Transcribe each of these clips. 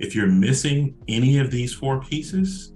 If you're missing any of these four pieces,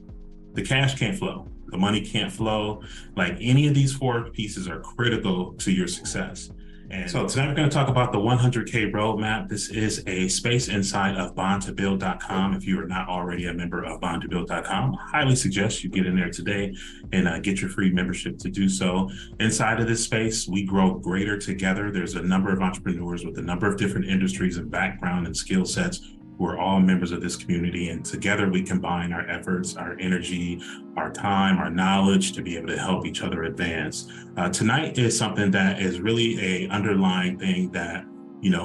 the cash can't flow. The money can't flow. Like any of these four pieces are critical to your success. And so tonight we're going to talk about the 100K roadmap. This is a space inside of bondtobuild.com. If you are not already a member of bondtobuild.com, I highly suggest you get in there today and get your free membership to do so. Inside of this space, we grow greater together. There's a number of entrepreneurs with a number of different industries and background and skill sets who are all members of this community. And together we combine our efforts, our energy, our time, our knowledge to be able to help each other advance. Tonight is something that is really a underlying thing that,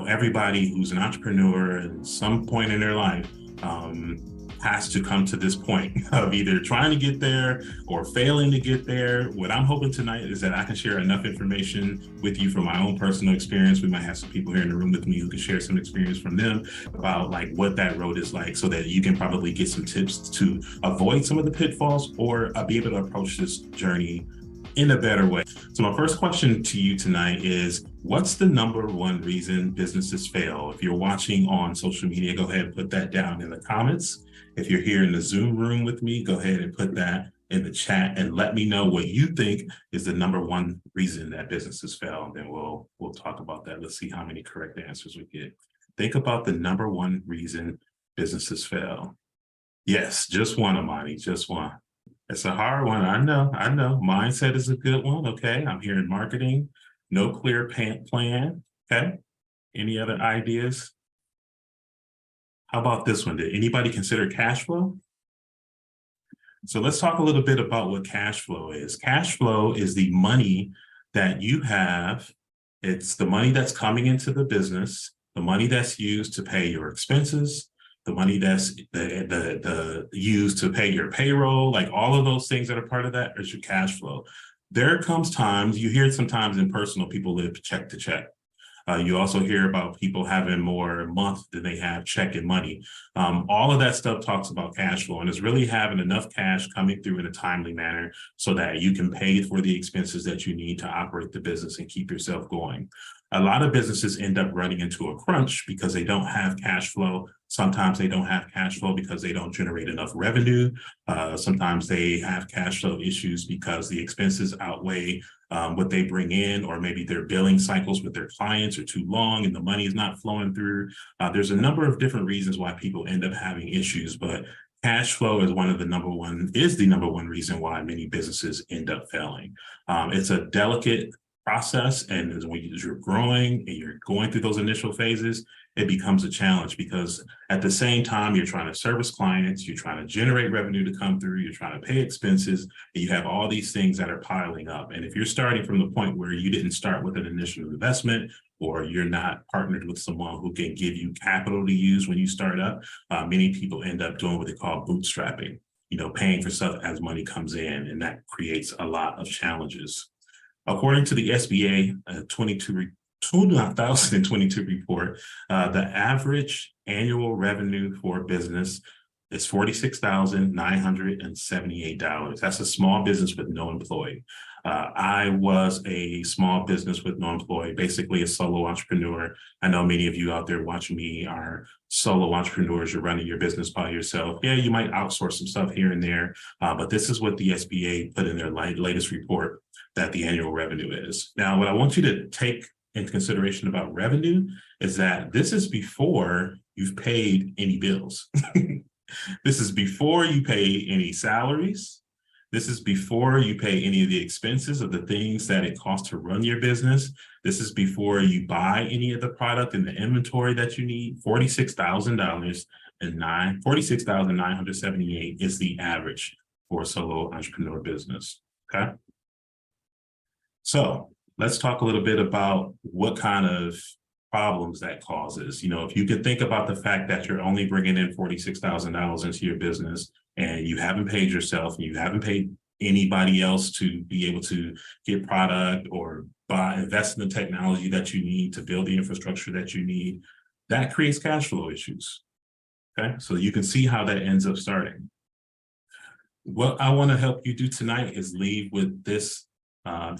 everybody who's an entrepreneur at some point in their life has to come to this point of either trying to get there or failing to get there. What I'm hoping tonight is that I can share enough information with you from my own personal experience. We might have some people here in the room with me who can share some experience from them about like what that road is like, so that you can probably get some tips to avoid some of the pitfalls or be able to approach this journey in a better way. So my first question to you tonight is, what's the number one reason businesses fail? If you're watching on social media, go ahead and put that down in the comments. If you're here in the Zoom room with me, go ahead and put that in the chat and let me know what you think is the number one reason that businesses fail. And then we'll talk about that. Let's see how many correct answers we get. Think about the number one reason businesses fail. Yes, just one, Amani, just one. It's a hard one. I know. Mindset is a good one. Okay. I'm here in marketing. No clear plan. Okay. Any other ideas? How about this one? Did anybody consider cash flow? So let's talk a little bit about what cash flow is. Cash flow is the money that you have. It's the money that's coming into the business, the money that's used to pay your expenses, the money that's the used to pay your payroll, like all of those things that are part of that is your cash flow. There comes times, you hear it sometimes in personal, people live check to check. You also hear about people having more month than they have check and money. All of that stuff talks about cash flow, and it's really having enough cash coming through in a timely manner so that you can pay for the expenses that you need to operate the business and keep yourself going. A lot of businesses end up running into a crunch because they don't have cash flow. Sometimes they don't have cash flow because they don't generate enough revenue. Sometimes they have cash flow issues because the expenses outweigh what they bring in, or maybe their billing cycles with their clients are too long and the money is not flowing through. There's a number of different reasons why people end up having issues, but cash flow is the number one reason why many businesses end up failing. It's a delicate process, and as you're growing and you're going through those initial phases, it becomes a challenge because at the same time you're trying to service clients, you're trying to generate revenue to come through, you're trying to pay expenses, and you have all these things that are piling up. And if you're starting from the point where you didn't start with an initial investment, or you're not partnered with someone who can give you capital to use when you start up, many people end up doing what they call bootstrapping, paying for stuff as money comes in, and that creates a lot of challenges. According to the SBA 2022 report, the average annual revenue for a business is $46,978. That's a small business with no employee. I was a small business with no employee, basically a solo entrepreneur. I know many of you out there watching me are solo entrepreneurs. You're running your business by yourself. Yeah, you might outsource some stuff here and there, but this is what the SBA put in their latest report that the annual revenue is. Now, what I want you to take into consideration about revenue is that this is before you've paid any bills. This is before you pay any salaries. This is before you pay any of the expenses of the things that it costs to run your business. This is before you buy any of the product and the inventory that you need. $46,978 is the average for a solo entrepreneur business. Okay. So let's talk a little bit about what kind of problems that causes. If you could think about the fact that you're only bringing in $46,000 into your business and you haven't paid yourself and you haven't paid anybody else to be able to get product or invest in the technology that you need to build the infrastructure that you need, that creates cash flow issues. Okay, so you can see how that ends up starting. What I want to help you do tonight is leave with this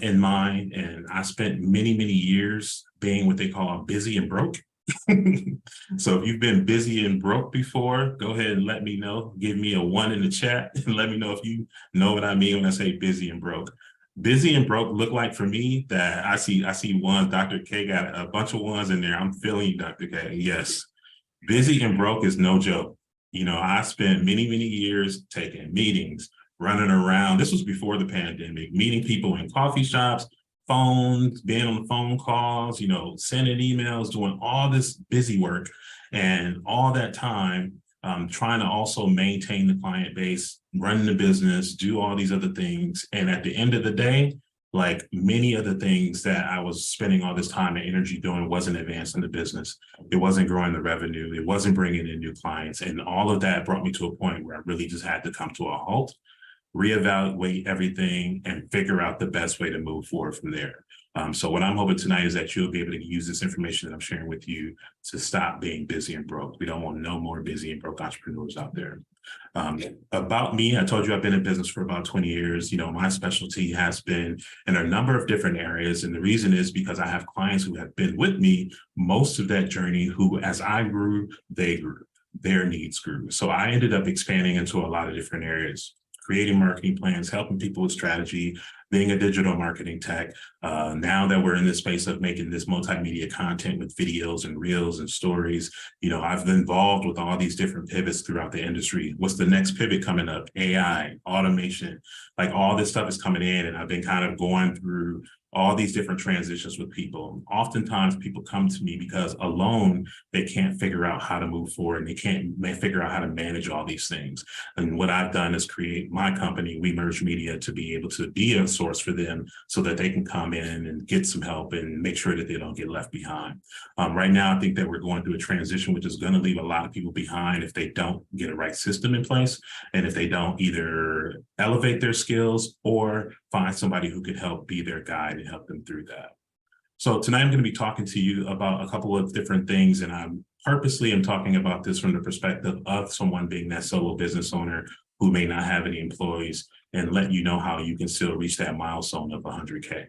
in mind. And I spent many, many years being what they call busy and broke. So if you've been busy and broke before, go ahead and let me know. Give me a 1 in the chat and let me know if you know what I mean when I say busy and broke. Busy and broke look like for me that I see ones. Dr. K got a bunch of ones in there. I'm feeling you, Dr. K. Yes. Busy and broke is no joke. I spent many, many years taking meetings, running around. This was before the pandemic, meeting people in coffee shops, phones, being on the phone calls, sending emails, doing all this busy work. And all that time, trying to also maintain the client base, run the business, do all these other things. And at the end of the day, like many of the things that I was spending all this time and energy doing wasn't advancing the business. It wasn't growing the revenue. It wasn't bringing in new clients. And all of that brought me to a point where I really just had to come to a halt, reevaluate everything, and figure out the best way to move forward from there. So what I'm hoping tonight is that you'll be able to use this information that I'm sharing with you to stop being busy and broke. We don't want no more busy and broke entrepreneurs out there. About me, I told you I've been in business for about 20 years. My specialty has been in a number of different areas. And the reason is because I have clients who have been with me most of that journey, who, as I grew, they grew, their needs grew. So I ended up expanding into a lot of different areas, creating marketing plans, helping people with strategy, being a digital marketing tech. Now that we're in this space of making this multimedia content with videos and reels and stories, I've been involved with all these different pivots throughout the industry. What's the next pivot coming up? AI, automation, like all this stuff is coming in, and I've been kind of going through all these different transitions with people. Oftentimes people come to me because alone, they can't figure out how to move forward, and they can't figure out how to manage all these things. And what I've done is create my company, We Merge Media, to be able to be a source for them so that they can come in and get some help and make sure that they don't get left behind. Right now, I think that we're going through a transition, which is going to leave a lot of people behind if they don't get a right system in place, and if they don't either elevate their skills or find somebody who could help be their guide and help them through that. So tonight I'm going to be talking to you about a couple of different things, and I'm purposely talking about this from the perspective of someone being that solo business owner who may not have any employees, and let you know how you can still reach that milestone of 100K.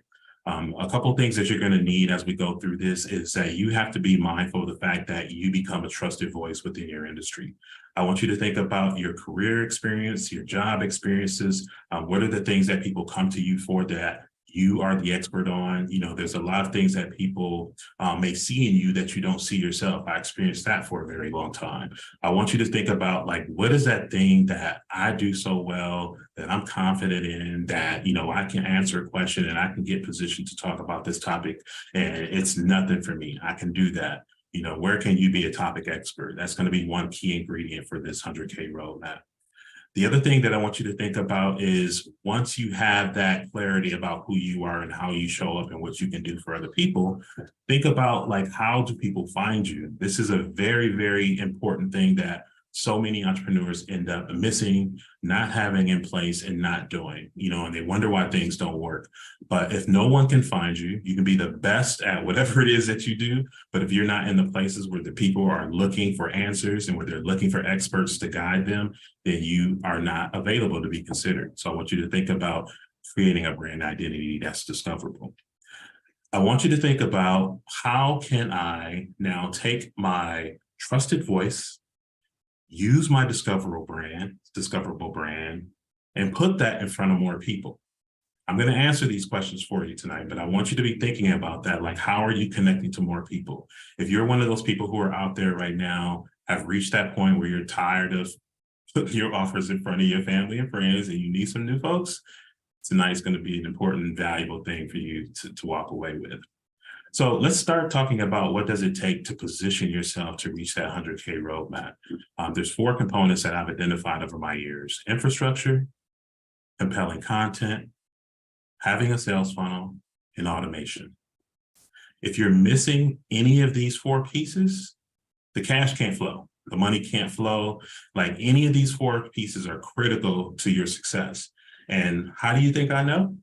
A couple of things that you're going to need as we go through this is that you have to be mindful of the fact that you become a trusted voice within your industry. I want you to think about your career experience, your job experiences. What are the things that people come to you for that you are the expert on? There's a lot of things that people may see in you that you don't see yourself. I experienced that for a very long time. I want you to think about, like, what is that thing that I do so well, that I'm confident in, that, I can answer a question and I can get positioned to talk about this topic, and it's nothing for me. I can do that. Where can you be a topic expert? That's going to be one key ingredient for this 100K roadmap. The other thing that I want you to think about is, once you have that clarity about who you are and how you show up and what you can do for other people, think about, like, how do people find you? This is a very, very important thing that so many entrepreneurs end up missing, not having in place, and not doing, and they wonder why things don't work. But if no one can find you, you can be the best at whatever it is that you do. But if you're not in the places where the people are looking for answers and where they're looking for experts to guide them, then you are not available to be considered. So I want you to think about creating a brand identity that's discoverable. I want you to think about, how can I now take my trusted voice, use my discoverable brand, and put that in front of more people? I'm going to answer these questions for you tonight, but I want you to be thinking about that. Like, how are you connecting to more people? If you're one of those people who are out there right now, have reached that point where you're tired of putting your offers in front of your family and friends and you need some new folks, tonight's going to be an important and valuable thing for you to walk away with. So let's start talking about, what does it take to position yourself to reach that 100K roadmap? There's 4 components that I've identified over my years: infrastructure, compelling content, having a sales funnel, and automation. If you're missing any of these 4 pieces, the cash can't flow. The money can't flow. Like, any of these 4 pieces are critical to your success. And how do you think I know?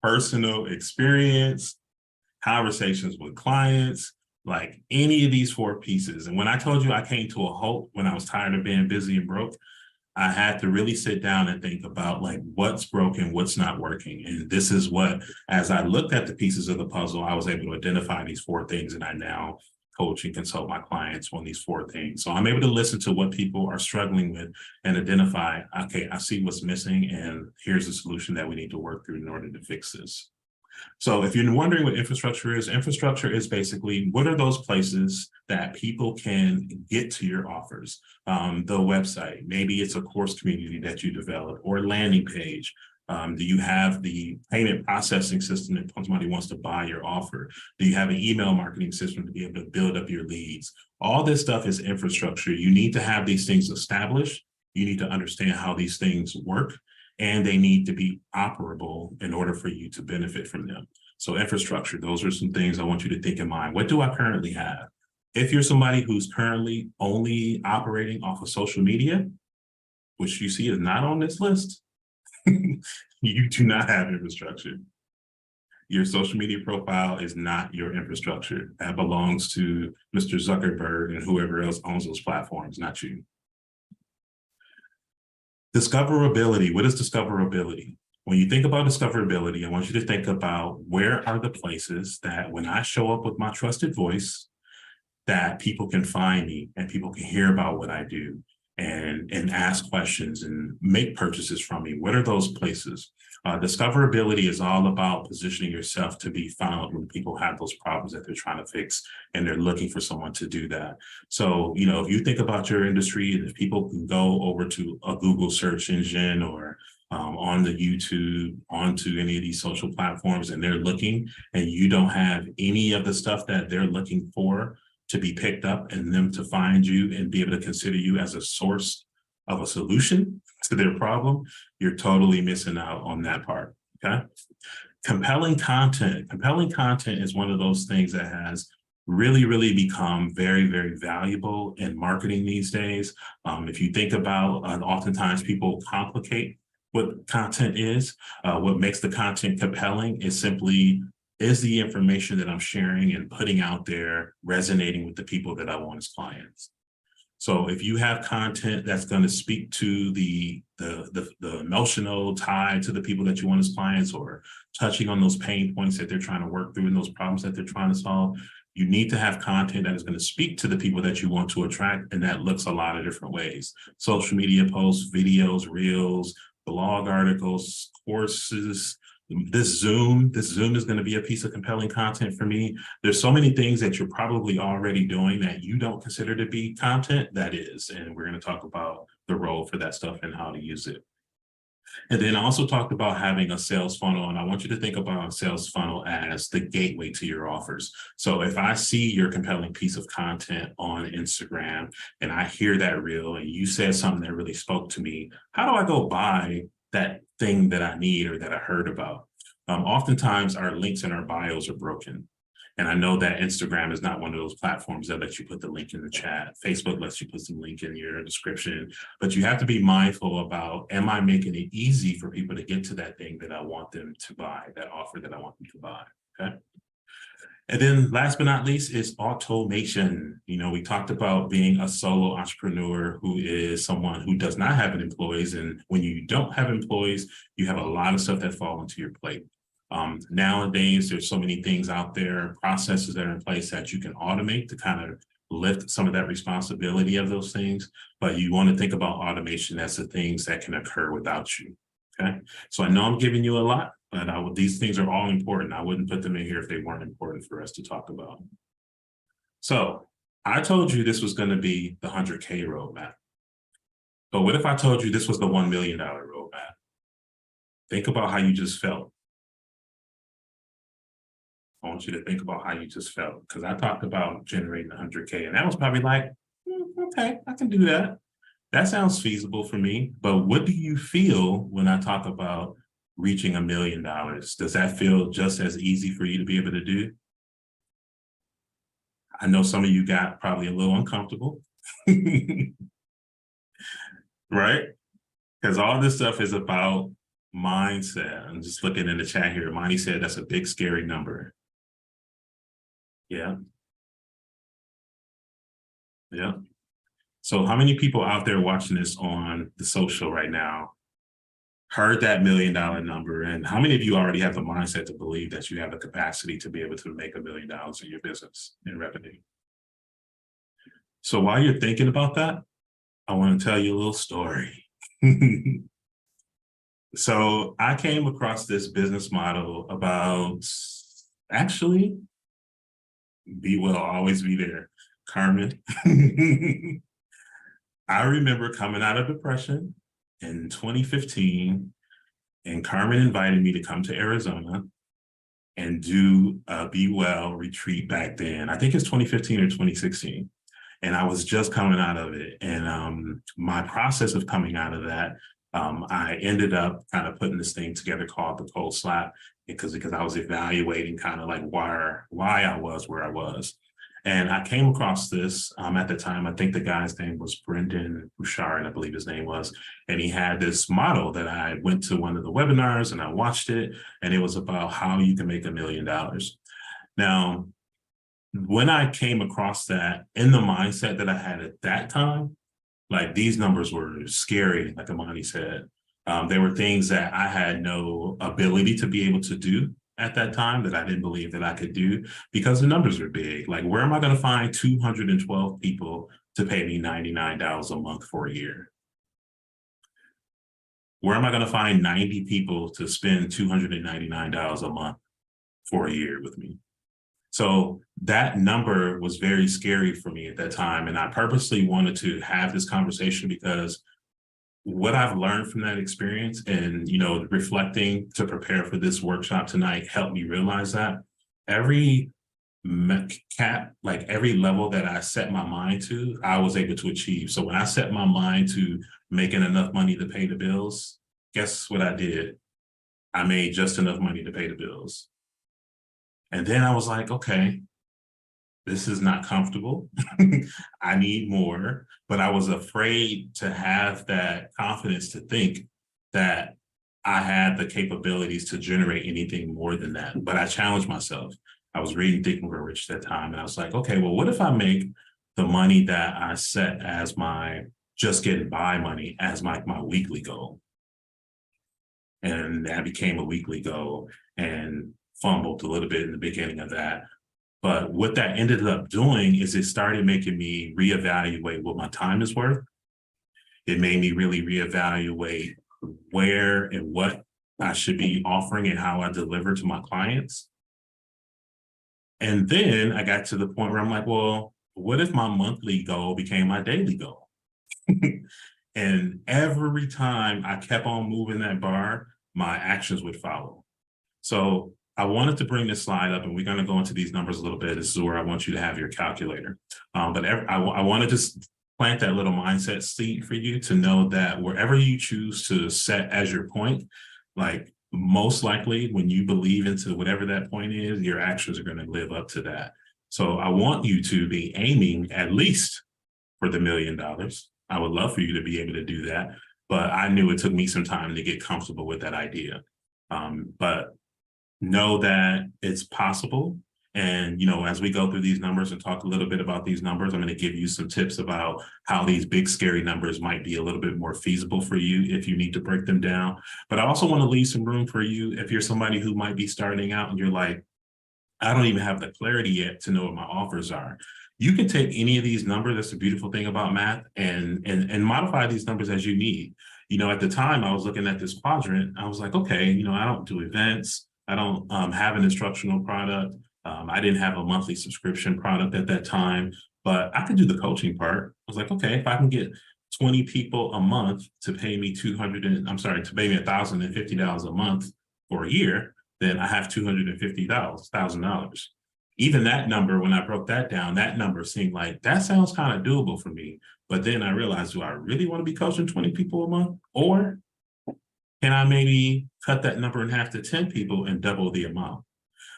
Personal experience, conversations with clients, like any of these 4 pieces. And when I told you I came to a halt when I was tired of being busy and broke, I had to really sit down and think about like what's broken, what's not working. And this is what, as I looked at the pieces of the puzzle, I was able to identify these four things, and I now coach and consult my clients on these four things. So I'm able to listen to what people are struggling with and identify, okay, I see what's missing, and here's the solution that we need to work through in order to fix this. So if you're wondering what infrastructure is basically what are those places that people can get to your offers? The website, maybe it's a course community that you develop, or a landing page. Do you have the payment processing system that somebody wants to buy your offer? Do you have an email marketing system to be able to build up your leads? All this stuff is infrastructure. You need to have these things established. You need to understand how these things work, and they need to be operable in order for you to benefit from them. So infrastructure, those are some things I want you to think in mind. What do I currently have? If you're somebody who's currently only operating off of social media, which you see is not on this list, you do not have infrastructure. Your social media profile is not your infrastructure. That belongs to Mr. Zuckerberg and whoever else owns those platforms, not you. Discoverability. What is discoverability? When you think about discoverability, I want you to think about where are the places that when I show up with my trusted voice, that people can find me and people can hear about what I do and ask questions and make purchases from me. What are those places? Discoverability is all about positioning yourself to be found when people have those problems that they're trying to fix and they're looking for someone to do that. So, you know, if you think about your industry, and if people can go over to a Google search engine or on the YouTube, onto any of these social platforms, and they're looking, and you don't have any of the stuff that they're looking for to be picked up and them to find you and be able to consider you as a source of a solution to their problem, you're totally missing out on that part, okay? Compelling content. Compelling content is one of those things that has really become very valuable in marketing these days. If you think about, oftentimes people complicate what content is. What makes the content compelling is simply, is the information that I'm sharing and putting out there resonating with the people that I want as clients? So if you have content that's going to speak to the emotional tie to the people that you want as clients, or touching on those pain points that they're trying to work through and those problems that they're trying to solve, you need to have content that is going to speak to the people that you want to attract. And that looks a lot of different ways. Social media posts, videos, reels, blog articles, courses. This Zoom is going to be a piece of compelling content for me. There's so many things that you're probably already doing that you don't consider to be content that is, and we're going to talk about the role for that stuff and how to use it. And then I also talked about having a sales funnel, and I want you to think about a sales funnel as the gateway to your offers. So if I see your compelling piece of content on Instagram and I hear that reel and you said something that really spoke to me, how do I go buy that thing that I need or that I heard about? Oftentimes our links in our bios are broken. And I know that Instagram is not one of those platforms that lets you put the link in the chat. Facebook lets you put some link in your description, but you have to be mindful about, am I making it easy for people to get to that thing that I want them to buy, that offer that I want them to buy, okay? And then last but not least is automation. You know, we talked about being a solo entrepreneur who is someone who does not have employees. And when you don't have employees, you have a lot of stuff that fall into your plate. Nowadays, there's so many things out there, processes that are in place that you can automate to kind of lift some of that responsibility of those things. But you want to think about automation as the things that can occur without you. Okay. So I know I'm giving you a lot, but these things are all important. I wouldn't put them in here if they weren't important for us to talk about. So I told you this was going to be the 100K roadmap. But what if I told you this was the $1 million roadmap? Think about how you just felt. I want you to think about how you just felt, because I talked about generating 100K, and that was probably like, okay, I can do that. That sounds feasible for me. But what do you feel when I talk about reaching $1 million? Does that feel just as easy for you to be able to do? I know some of you got probably a little uncomfortable, right? Because all this stuff is about mindset. I'm just looking in the chat here. Monty said that's a big, scary number. Yeah. Yeah. So how many people out there watching this on the social right now heard that $1 million number? And how many of you already have the mindset to believe that you have the capacity to be able to make $1 million in your business in revenue? So while you're thinking about that, I want to tell you a little story. So I came across this business model about, actually, be well, always be there, Carmen. I remember coming out of depression in 2015, and Carmen invited me to come to Arizona and do a Be Well retreat back then. I think it's 2015 or 2016. And I was just coming out of it. And my process of coming out of that, I ended up kind of putting this thing together called the Cold Slap because I was evaluating kind of like why I was where I was. And I came across this at the time. I think the guy's name was Brendan Bouchard, I believe his name was. And he had this model that I went to one of the webinars and I watched it. And it was about how you can make $1 million. Now, when I came across that in the mindset that I had at that time, like these numbers were scary, like Amani said. There were things that I had no ability to be able to do at that time that I didn't believe that I could do because the numbers are big. Like, where am I going to find 212 people to pay me $99 a month for a year? Where am I going to find 90 people to spend $299 a month for a year with me? So that number was very scary for me at that time. And I purposely wanted to have this conversation because what I've learned from that experience and, reflecting to prepare for this workshop tonight helped me realize that every every level that I set my mind to, I was able to achieve. So when I set my mind to making enough money to pay the bills, guess what I did? I made just enough money to pay the bills. And then I was like, okay, this is not comfortable. I need more. But I was afraid to have that confidence to think that I had the capabilities to generate anything more than that. But I challenged myself. I was reading Think and Grow Rich at that time. And I was like, okay, well, what if I make the money that I set as my just getting by money as my weekly goal? And that became a weekly goal and fumbled a little bit in the beginning of that. But what that ended up doing is it started making me reevaluate what my time is worth. It made me really reevaluate where and what I should be offering and how I deliver to my clients. And then I got to the point where I'm like, well, what if my monthly goal became my daily goal? And every time I kept on moving that bar, my actions would follow. So I wanted to bring this slide up, and we're going to go into these numbers a little bit. This is where I want you to have your calculator. But I want to just plant that little mindset seed for you to know that wherever you choose to set as your point, like most likely when you believe into whatever that point is, your actions are going to live up to that. So I want you to be aiming at least for the $1 million. I would love for you to be able to do that. But I knew it took me some time to get comfortable with that idea. But know that it's possible. And, as we go through these numbers and talk a little bit about these numbers, I'm going to give you some tips about how these big, scary numbers might be a little bit more feasible for you if you need to break them down. But I also want to leave some room for you if you're somebody who might be starting out and you're like, I don't even have the clarity yet to know what my offers are. You can take any of these numbers. That's the beautiful thing about math, and modify these numbers as you need. At the time I was looking at this quadrant, I was like, okay, I don't do events. I don't have an instructional product. I didn't have a monthly subscription product at that time, but I could do the coaching part. I was like, okay, if I can get 20 people a month to pay me to pay me $1,050 a month for a year, then I have $250,000. Even that number, when I broke that down, that number seemed like that sounds kind of doable for me. But then I realized, do I really want to be coaching 20 people a month? Or can I maybe cut that number in half to 10 people and double the amount?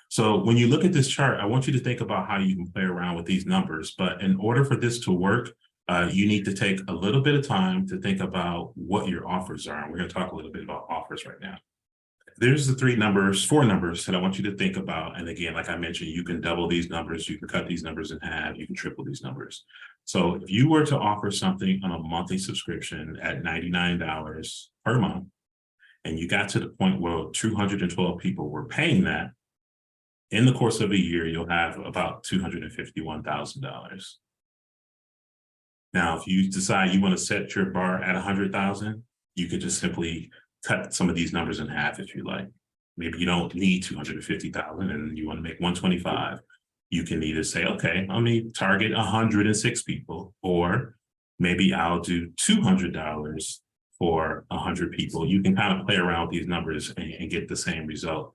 So when you look at this chart, I want you to think about how you can play around with these numbers. But in order for this to work, you need to take a little bit of time to think about what your offers are. And we're going to talk a little bit about offers right now. There's the four numbers that I want you to think about. And again, like I mentioned, you can double these numbers, you can cut these numbers in half, you can triple these numbers. So if you were to offer something on a monthly subscription at $99 per month, and you got to the point where 212 people were paying that, in the course of a year, you'll have about $251,000. Now, if you decide you want to set your bar at 100,000, you could just simply cut some of these numbers in half if you like. Maybe you don't need 250,000 and you want to make 125. You can either say, okay, let me target 106 people, or maybe I'll do $200 for 100 people. You can kind of play around with these numbers and get the same result.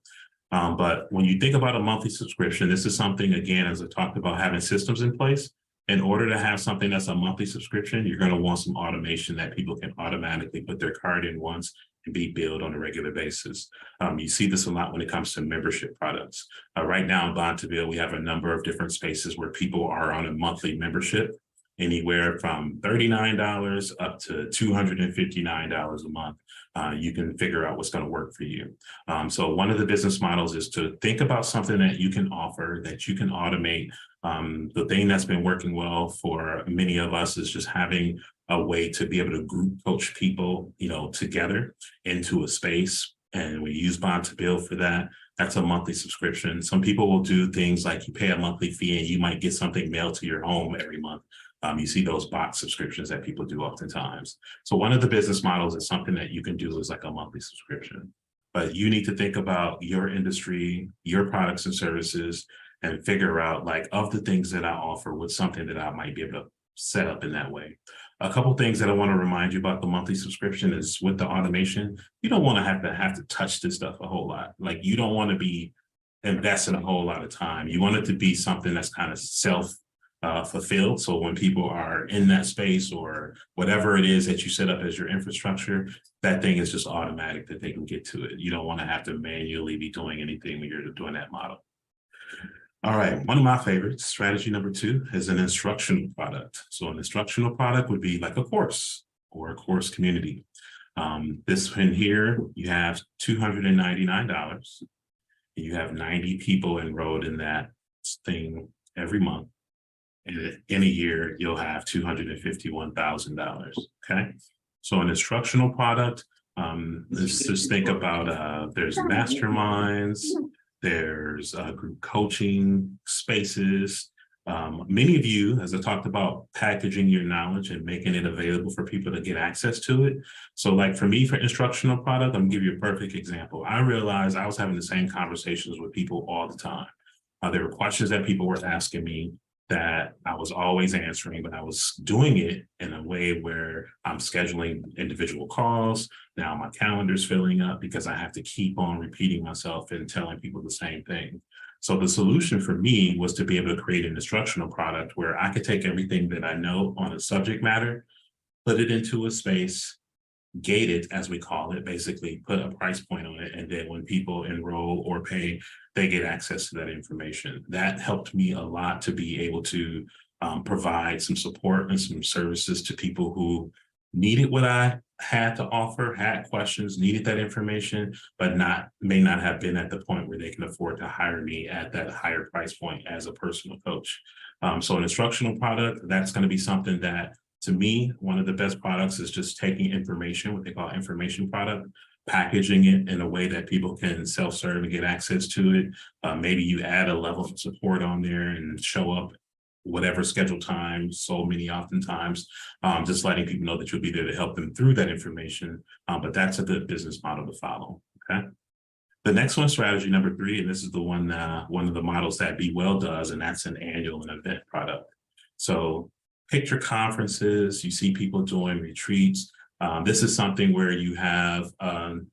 But when you think about a monthly subscription, this is something, again, as I talked about, having systems in place. In order to have something that's a monthly subscription, you're going to want some automation that people can automatically put their card in once and be billed on a regular basis. You see this a lot when it comes to membership products. Right now in Bond to Bill, we have a number of different spaces where people are on a monthly membership, anywhere from $39 up to $259 a month. You can figure out what's going to work for you. So one of the business models is to think about something that you can offer, that you can automate. The thing that's been working well for many of us is just having a way to be able to group coach people, together into a space. And we use Bond to Bill for that. That's a monthly subscription. Some people will do things like you pay a monthly fee and you might get something mailed to your home every month. You see those box subscriptions that people do oftentimes. So one of the business models is something that you can do is like a monthly subscription. But you need to think about your industry, your products and services, and figure out, like, of the things that I offer, what's something that I might be able to set up in that way. A couple things that I want to remind you about the monthly subscription is with the automation, you don't want to have to touch this stuff a whole lot. Like, you don't want to be investing a whole lot of time. You want it to be something that's kind of fulfilled. So when people are in that space or whatever it is that you set up as your infrastructure, that thing is just automatic that they can get to it. You don't want to have to manually be doing anything when you're doing that model. All right, one of my favorites, strategy number 2, is an instructional product. So an instructional product would be like a course or a course community. This one here, you have $299. You have 90 people enrolled in that thing every month. And in a year, you'll have $251,000. Okay, so an instructional product. Let's just think about there's masterminds. There's group coaching spaces. Many of you, as I talked about, packaging your knowledge and making it available for people to get access to it. So like for me, for instructional product, I'm gonna give you a perfect example. I realized I was having the same conversations with people all the time. There were questions that people were asking me that I was always answering, but I was doing it in a way where I'm scheduling individual calls. Now my calendar's filling up because I have to keep on repeating myself and telling people the same thing. So the solution for me was to be able to create an instructional product where I could take everything that I know on a subject matter, put it into a space, gate it, as we call it, basically put a price point on it. And then when people enroll or pay, they get access to that information. That helped me a lot to be able to provide some support and some services to people who needed what I had to offer, had questions, needed that information, but may not have been at the point where they can afford to hire me at that higher price point as a personal coach. So an instructional product, that's going to be something that, to me, one of the best products is just taking information, what they call information product, packaging it in a way that people can self-serve and get access to it. Maybe you add a level of support on there and show up whatever scheduled time, so many oftentimes, just letting people know that you'll be there to help them through that information. But that's a good business model to follow, okay? The next one, strategy number 3, and this is the one of the models that Be Well does, and that's an annual and event product. So picture conferences, you see people doing retreats. This is something where you have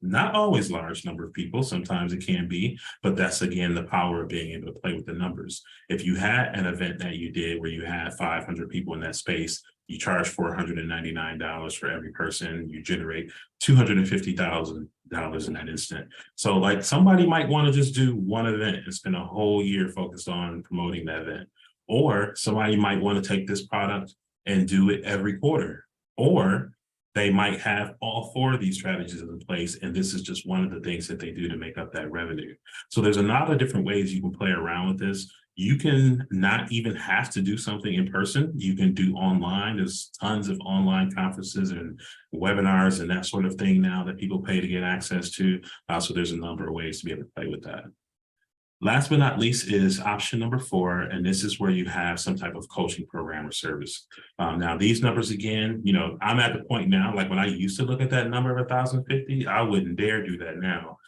not always large number of people, sometimes it can be, but that's again the power of being able to play with the numbers. If you had an event that you did where you had 500 people in that space, you charge $499 for every person, you generate $250,000 in that instant. So like somebody might want to just do one event and spend a whole year focused on promoting that event. Or somebody might want to take this product and do it every quarter. Or they might have all four of these strategies in place, and this is just one of the things that they do to make up that revenue. So there's a lot of different ways you can play around with this. You can not even have to do something in person. You can do online. There's tons of online conferences and webinars and that sort of thing now that people pay to get access to. So there's a number of ways to be able to play with that. Last but not least is option number 4, and this is where you have some type of coaching program or service. Now, these numbers, again, I'm at the point now, like when I used to look at that number of 1,050, I wouldn't dare do that now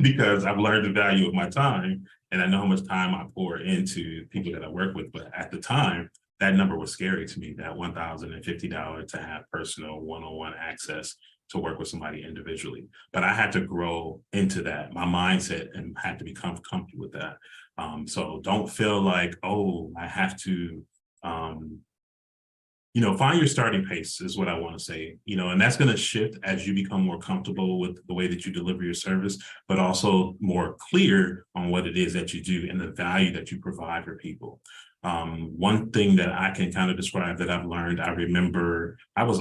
because I've learned the value of my time and I know how much time I pour into people that I work with. But at the time, that number was scary to me, that $1,050 to have personal one-on-one access to work with somebody individually. But I had to grow into that, my mindset, and had to become comfortable with that. So don't feel like, oh, I have to, find your starting pace is what I want to say, and that's going to shift as you become more comfortable with the way that you deliver your service, but also more clear on what it is that you do and the value that you provide for people. One thing that I can kind of describe that I've learned, I remember I would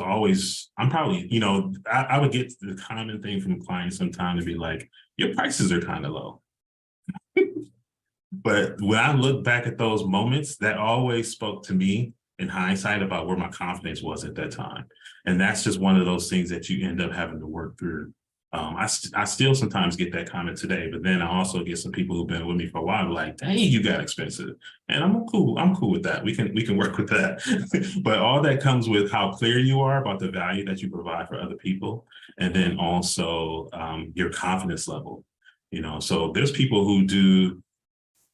get the common thing from clients sometimes to be like, your prices are kind of low. But when I look back at those moments, that always spoke to me in hindsight about where my confidence was at that time. And that's just one of those things that you end up having to work through. I still sometimes get that comment today, but then I also get some people who've been with me for a while like, dang, you got expensive. And I'm cool with that. We can work with that. But all that comes with how clear you are about the value that you provide for other people. And then also your confidence level. So there's people who do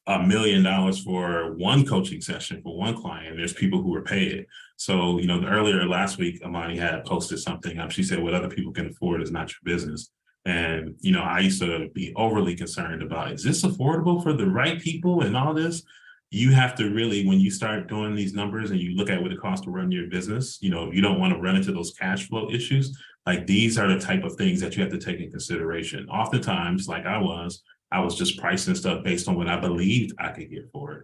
$1 million for one coaching session for one client. There's people who are paid. So, earlier last week, Amani had posted something up. She said, what other people can afford is not your business. And, I used to be overly concerned about, is this affordable for the right people and all this? You have to really, when you start doing these numbers and you look at what it costs to run your business, you don't want to run into those cash flow issues. Like, these are the type of things that you have to take in consideration. Oftentimes, like I was just pricing stuff based on what I believed I could get for it,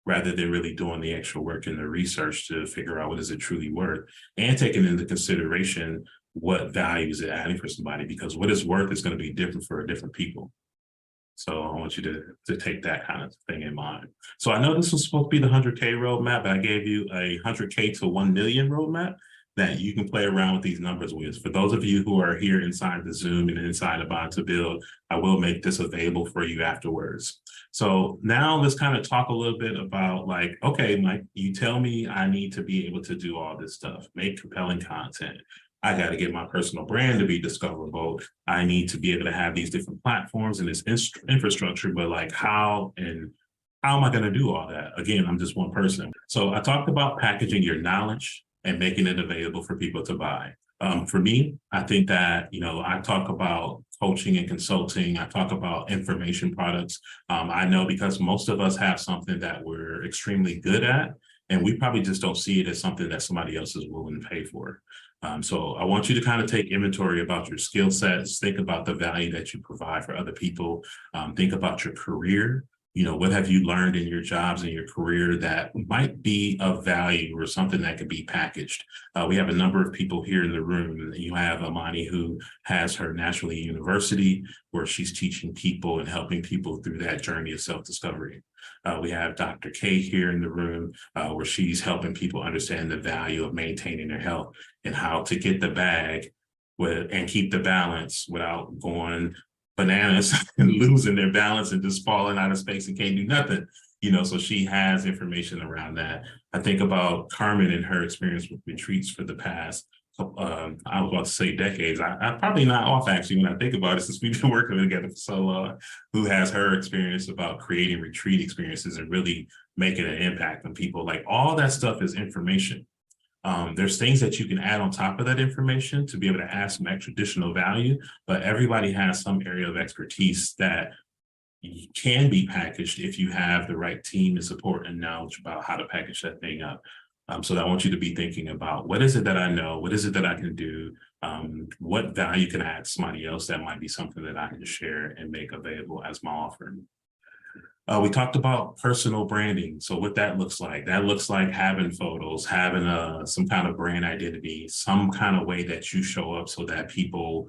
rather than really doing the extra work and the research to figure out what is it truly worth, and taking into consideration what value is it adding for somebody, because what it's worth is going to be different for different people. So I want you to take that kind of thing in mind. So I know this was supposed to be the 100K roadmap, but I gave you a 100K to 1 million roadmap that you can play around with these numbers with. For those of you who are here inside the Zoom and inside of Bond to Build, I will make this available for you afterwards. So now let's kind of talk a little bit about, like, okay, Mike, you tell me I need to be able to do all this stuff, make compelling content. I got to get my personal brand to be discoverable. I need to be able to have these different platforms and this infrastructure, but like how am I going to do all that? Again, I'm just one person. So I talked about packaging your knowledge and making it available for people to buy. For me, I think that, I talk about coaching and consulting. I talk about information products. I know because most of us have something that we're extremely good at, and we probably just don't see it as something that somebody else is willing to pay for. So I want you to kind of take inventory about your skill sets, think about the value that you provide for other people, think about your career. What have you learned in your jobs and your career that might be of value or something that could be packaged? We have a number of people here in the room. You have Amani, who has her National University, where she's teaching people and helping people through that journey of self-discovery. We have Dr. K here in the room, where she's helping people understand the value of maintaining their health and how to get the bag and keep the balance without going bananas and losing their balance and just falling out of space and can't do nothing. So she has information around that. I think about Carmen and her experience with retreats for the past, I was about to say decades. I'm probably not off, actually, when I think about it, since we've been working together for so long, who has her experience about creating retreat experiences and really making an impact on people. Like, all that stuff is information. There's things that you can add on top of that information to be able to add some extra additional value, but everybody has some area of expertise that can be packaged if you have the right team and support and knowledge about how to package that thing up. So I want you to be thinking about, what is it that I know? What is it that I can do? What value can I add to somebody else that might be something that I can share and make available as my offering? We talked about personal branding. So what that looks like having photos, having some kind of brand identity, some kind of way that you show up so that people,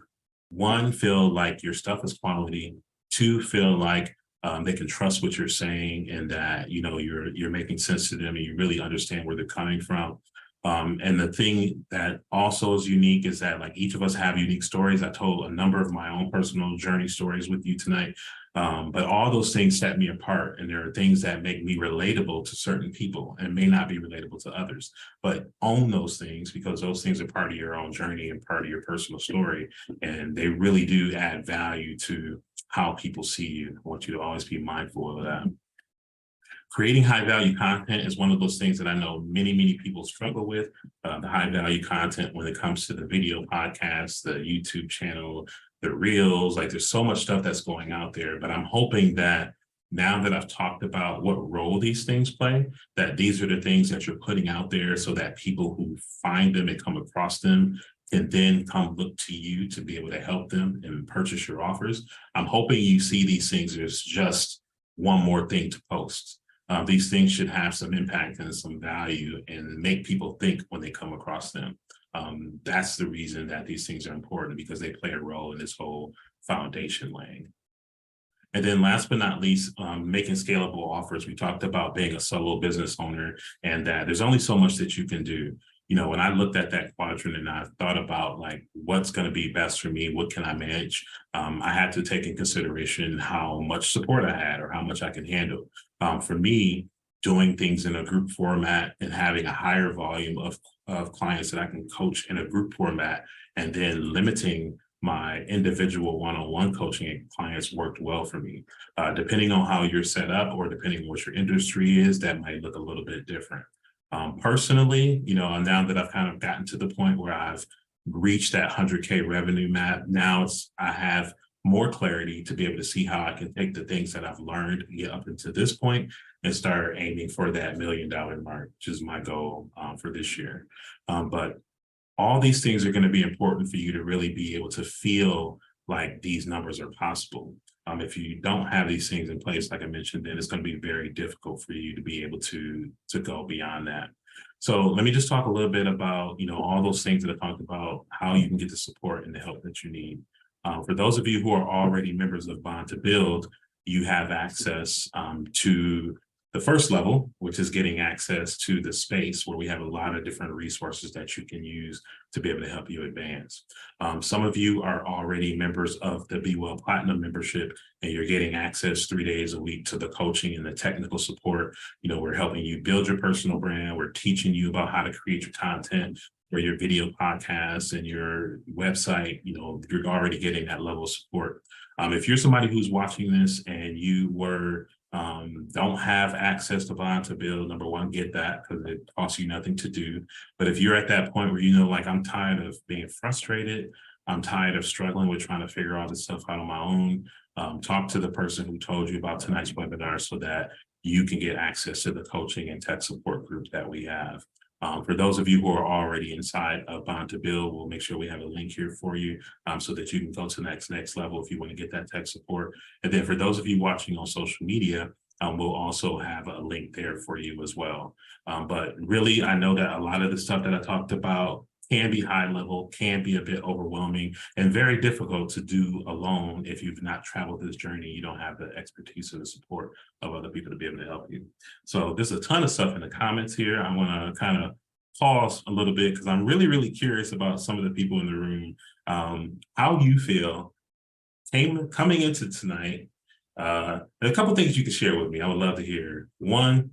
one, feel like your stuff is quality, two, feel like they can trust what you're saying and that, you know, you're making sense to them and you really understand where they're coming from. And the thing that also is unique is that like each of us have unique stories. I told a number of my own personal journey stories with you tonight. But all those things set me apart. And there are things that make me relatable to certain people and may not be relatable to others. But own those things because those things are part of your own journey and part of your personal story. And they really do add value to how people see you. I want you to always be mindful of that. Creating high value content is one of those things that I know many people struggle with. The high value content when it comes to the video podcasts, the YouTube channel, the reels, like there's so much stuff that's going out there. But I'm hoping that now that I've talked about what role these things play, that these are the things that you're putting out there so that people who find them and come across them can then come look to you to be able to help them and purchase your offers. I'm hoping you see these things as just one more thing to post. These things should have some impact and some value and make people think when they come across them. That's the reason that these things are important because they play a role in this whole foundation laying. And then last but not least, making scalable offers. We talked about being a solo business owner and that there's only so much that you can do. You know, when I looked at that quadrant and I thought about like, what's going to be best for me? What can I manage? I had to take in consideration how much support I had or how much I can handle. For me, doing things in a group format and having a higher volume of clients that I can coach in a group format and then limiting my individual one-on-one coaching clients worked well for me. Depending on how you're set up or depending on what your industry is, that might look a little bit different. Personally, you know, now that I've kind of gotten to the point where I've reached that 100K revenue map, now I have more clarity to be able to see how I can take the things that I've learned and get up into this point and start aiming for that $1 million mark, which is my goal for this year. But all these things are going to be important for you to really be able to feel like these numbers are possible. If you don't have these things in place, like I mentioned, then it's going to be very difficult for you to be able to go beyond that. So let me just talk a little bit about, you know, all those things that I talked about, how you can get the support and the help that you need. For those of you who are already members of Bond to Build, you have access to the first level, which is getting access to the space where we have a lot of different resources that you can use to be able to help you advance. Some of you are already members of the Be Well Platinum membership, and you're getting access 3 days a week to the coaching and the technical support. You know, we're helping you build your personal brand. We're teaching you about how to create your content for your video podcasts and your website. You know, you're already getting that level of support. If you're somebody who's watching this and you don't have access to Bond to Build, number one, get that because it costs you nothing to do. But if you're at that point where you know, like, I'm tired of being frustrated, I'm tired of struggling with trying to figure all this stuff out on my own, talk to the person who told you about tonight's webinar so that you can get access to the coaching and tech support group that we have. For those of you who are already inside of Bond to Build, we'll make sure we have a link here for you so that you can go to the next level if you want to get that tech support. And then for those of you watching on social media, we'll also have a link there for you as well. But really, I know that a lot of the stuff that I talked about can be high level, can be a bit overwhelming, and very difficult to do alone if you've not traveled this journey. You don't have the expertise or the support of other people to be able to help you. So there's a ton of stuff in the comments here. I want to kind of pause a little bit because I'm really curious about some of the people in the room, how you feel coming into tonight. A couple things you can share with me. I would love to hear. One,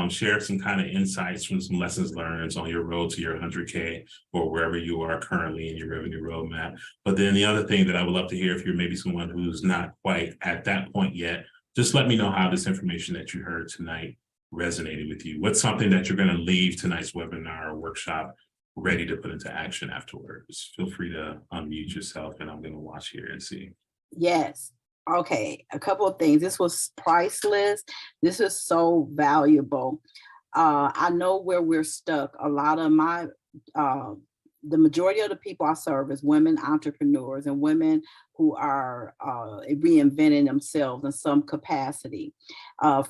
share some kind of insights from some lessons learned on your road to your 100K or wherever you are currently in your revenue roadmap. But then the other thing that I would love to hear, if you're maybe someone who's not quite at that point yet, just let me know how this information that you heard tonight resonated with you. What's something that you're going to leave tonight's webinar or workshop ready to put into action afterwards? Feel free to unmute yourself and I'm going to watch here and see. Yes. Okay, a couple of things. This was priceless. This is so valuable. I know where we're stuck. A lot of my the majority of the people I serve is women entrepreneurs and women who are reinventing themselves in some capacity,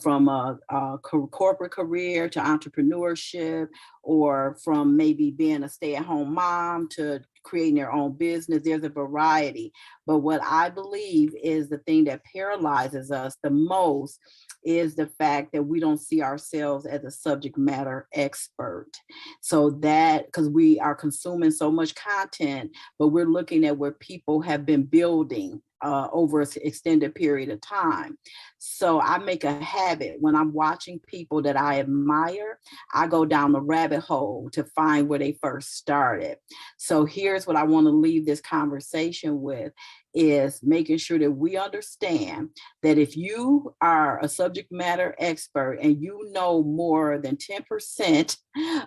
from a corporate career to entrepreneurship, or from maybe being a stay-at-home mom to creating their own business. There's a variety. But what I believe is the thing that paralyzes us the most is the fact that we don't see ourselves as a subject matter expert. So that, because we are consuming so much content, but we're looking at where people have been building over an extended period of time. So I make a habit when I'm watching people that I admire, I go down the rabbit hole to find where they first started. So here's what I want to leave this conversation with, is making sure that we understand that if you are a subject matter expert and you know more than 10%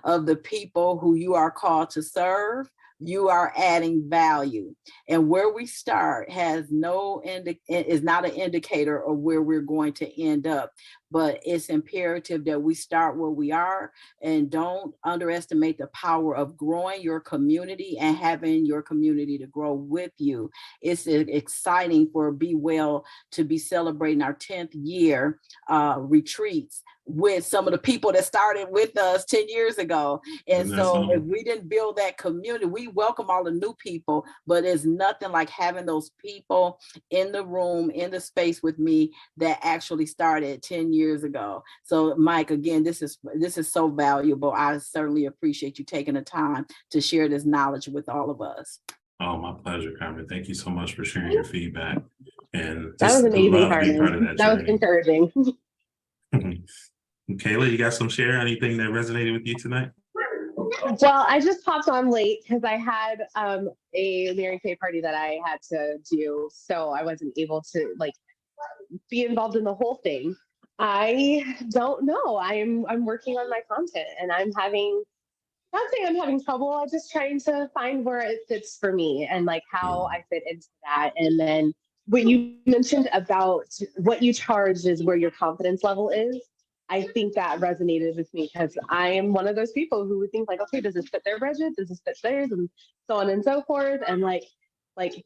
of the people who you are called to serve, you are adding value. And where we start has is not an indicator of where we're going to end up, but it's imperative that we start where we are, and don't underestimate the power of growing your community and having your community to grow with you. It's exciting for Be Well to be celebrating our 10th year retreats with some of the people that started with us 10 years ago. And so if we didn't build that community, we welcome all the new people, but it's nothing like having those people in the room, in the space with me that actually started 10 years ago. So Mike, again, this is so valuable. I certainly appreciate you taking the time to share this knowledge with all of us. Oh, my pleasure, Carmen. Thank you so much for sharing your feedback. And that was amazing, Carmen. Part of that was encouraging. Kayla, you got some share? Anything that resonated with you tonight? Well, I just popped on late because I had a Mary Kay party that I had to do, so I wasn't able to be involved in the whole thing. I don't know. I'm working on my content, and not saying I'm having trouble. I'm just trying to find where it fits for me and how I fit into that. And then what you mentioned about what you charge is where your confidence level is. I think that resonated with me because I am one of those people who would think okay, does this fit their budget? Does this fit theirs? And so on and so forth. And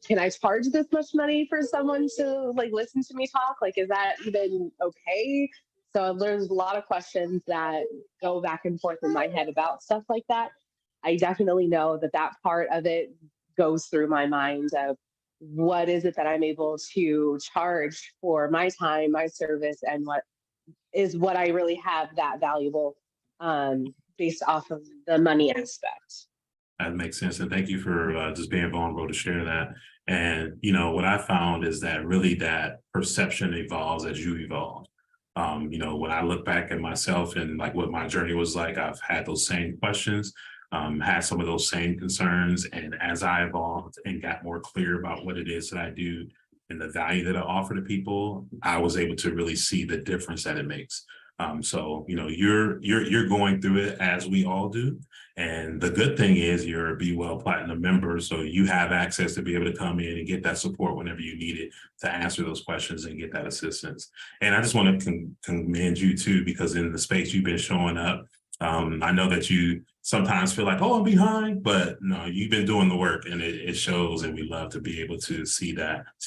can I charge this much money for someone to listen to me talk? Is that even okay? So there's a lot of questions that go back and forth in my head about stuff like that. I definitely know that part of it goes through my mind of what is it that I'm able to charge for my time, my service, and what I really have that valuable based off of the money aspect. That makes sense. And thank you for just being vulnerable to share that. And, what I found is that really that perception evolves as you evolve. When I look back at myself and what my journey was like, I've had those same questions, had some of those same concerns. And as I evolved and got more clear about what it is that I do and the value that I offer to people, I was able to really see the difference that it makes. So, you're going through it as we all do. And the good thing is you're a Be Well Platinum member. So you have access to be able to come in and get that support whenever you need it to answer those questions and get that assistance. And I just want to commend you too, because in the space you've been showing up, I know that you sometimes feel like, oh, I'm behind, but no, you've been doing the work and it shows, and we love to be able to see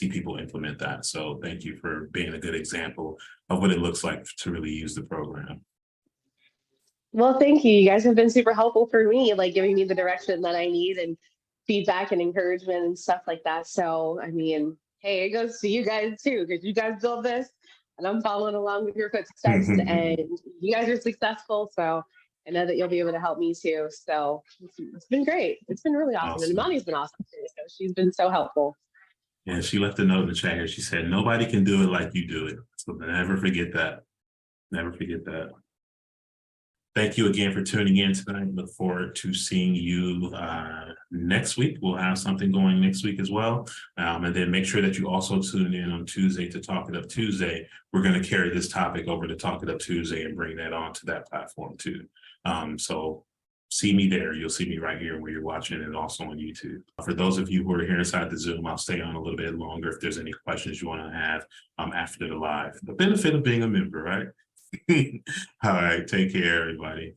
people implement that. So thank you for being a good example of what it looks like to really use the program. Well, thank you. You guys have been super helpful for me, giving me the direction that I need and feedback and encouragement and stuff like that. So, hey, it goes to you guys too, because you guys built this and I'm following along with your footsteps and you guys are successful. So I know that you'll be able to help me too. So it's been great. It's been really awesome. And Imani's been awesome too. So she's been so helpful. Yeah, she left a note in the chat here. She said, nobody can do it like you do it. So never forget that. Never forget that. Thank you again for tuning in tonight. Look forward to seeing you next week. We'll have something going next week as well. And then make sure that you also tune in on Tuesday to Talk It Up Tuesday. We're going to carry this topic over to Talk It Up Tuesday and bring that onto that platform too. So see me there. You'll see me right here where you're watching, and also on YouTube. For those of you who are here inside the Zoom, I'll stay on a little bit longer if there's any questions you want to have after the live. The benefit of being a member, right? All right. Take care, everybody.